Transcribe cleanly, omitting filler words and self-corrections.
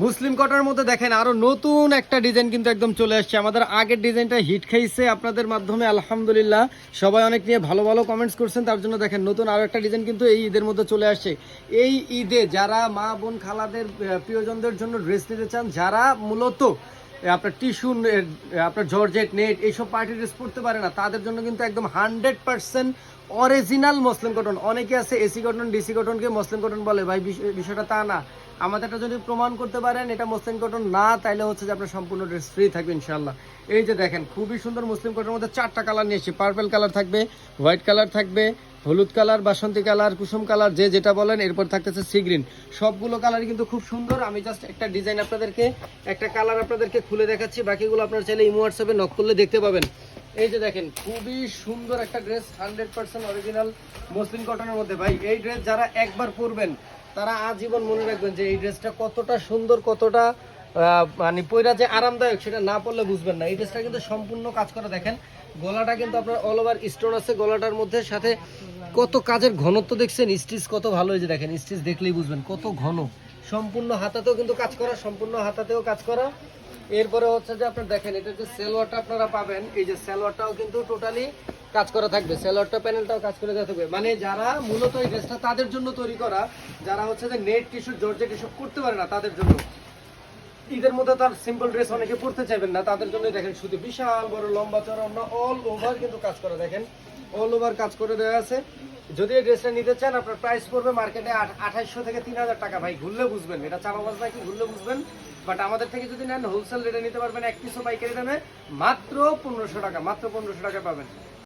মুসলিম কটনের মধ্যে দেখেন আরো নতুন একটা ডিজাইন কিন্তু একদম চলে আসছে। আমাদের আগের ডিজাইনটা হিট খাইছে আপনাদের মাধ্যমে, আলহামদুলিল্লাহ সবাই অনেক নিয়ে ভালো ভালো কমেন্টস করছেন। তার জন্য দেখেন নতুন আরো একটা ডিজাইন কিন্তু এই ঈদের মধ্যে চলে আসছে। এই ঈদে যারা মা বোন খালাদের প্রিয়জনদের জন্য ড্রেস নিতে চান, যারা মূলত আপনার টিস্যু, আপনার জর্জেট, নেট এইসব পার্টি ড্রেস পরতে পারে না, তাদের জন্য কিন্তু একদম 100% অরিজিনাল মসলিন কটন। অনেকে আছে এসি কটন ডিসি কটনকে মসলিন কটন বলে, ভাই বিষয়টা তা না। আমাদেরটা যদি প্রমাণ করতে পারেন এটা মসলিন কটন না, তাইলে হচ্ছে যে আপনার সম্পূর্ণ ড্রেস ফ্রি থাকবে ইনশাল্লাহ। এই যে দেখেন খুবই সুন্দর মুসলিম কটনের মধ্যে 4টা কালার নিয়ে এসেছি। পার্পল কালার থাকবে, হোয়াইট কালার থাকবে, হলুদ কালার, বাসন্তী কালার, কুসুম কালার, যে যেটা বলেন। এরপর থাকতেছে সি গ্রিন। সবগুলো কালারই কিন্তু খুব সুন্দর। আমি জাস্ট একটা ডিজাইন আপনাদেরকে, একটা কালার আপনাদেরকে খুলে দেখাচ্ছি, বাকিগুলো আপনারা চাইলে ইমো হোয়াটসঅ্যাপে নক করলে দেখতে পাবেন। এই যে দেখেন খুবই সুন্দর একটা ড্রেস, 100% অরিজিনাল মসলিন কটনের মধ্যে। ভাই এই ড্রেস যারা একবার পরবেন তারা আজীবন মনে রাখবেন যে এই ড্রেসটা কতটা সুন্দর, কতটা মানে পয়রা যে আরামদায়ক, সেটা না পরলে বুঝবেন না। এই ড্রেসটা কিন্তু সম্পূর্ণ কাজ করা। দেখেন গলাটা কিন্তু আপনার অল ওভার স্টোন আছে গলাটার মধ্যে, সাথে কত কাজের ঘনত্ব দেখছেন, স্টিচ কত ভালো হয়েছে দেখেন, স্টিচ দেখলেই বুঝবেন কত ঘন। সম্পূর্ণ হাতাতেও কিন্তু কাজ করা, সম্পূর্ণ হাতাতেও কাজ করা। এরপরে হচ্ছে যে আপনার দেখেন এটা যে সালোয়ারটা আপনারা পাবেন, এই যে সালোয়ারটাও কিন্তু টোটালি কাজ করা থাকবে, সালোয়ারটা প্যানেলটাও কাজ করে দেওয়া থাকবে। মানে যারা মূলত এই ড্রেসটা তাদের জন্য তৈরি করা, যারা হচ্ছে যে নেট টিস্যু জর্জেট এসব করতে পারে না, তাদের জন্য। ঈদের মধ্যে তার সিম্পল ড্রেস অনেকে পরতে চাইবেন না, তাদের জন্য দেখেন শুধু বিশাল বড় লম্বা চড়া অল ওভার কিন্তু কাজ করা। দেখেন অল ওভার কাজ করে দেওয়া আছে। যদি এই ড্রেসটা নিতে চান আপনার প্রাইস পড়বে মার্কেটে 2800 থেকে 3000 টাকা। ভাই ঘুরলে বুঝবেন, এটা চাপাবাজ নাকি, ঘুরলে বুঝবেন। বাট আমাদের থেকে যদি নেন হোলসেল রেটে নিতে পারবেন, এক পিসও পাইকারি দামে মাত্র 1500 টাকা, মাত্র 1500 টাকা পাবেন।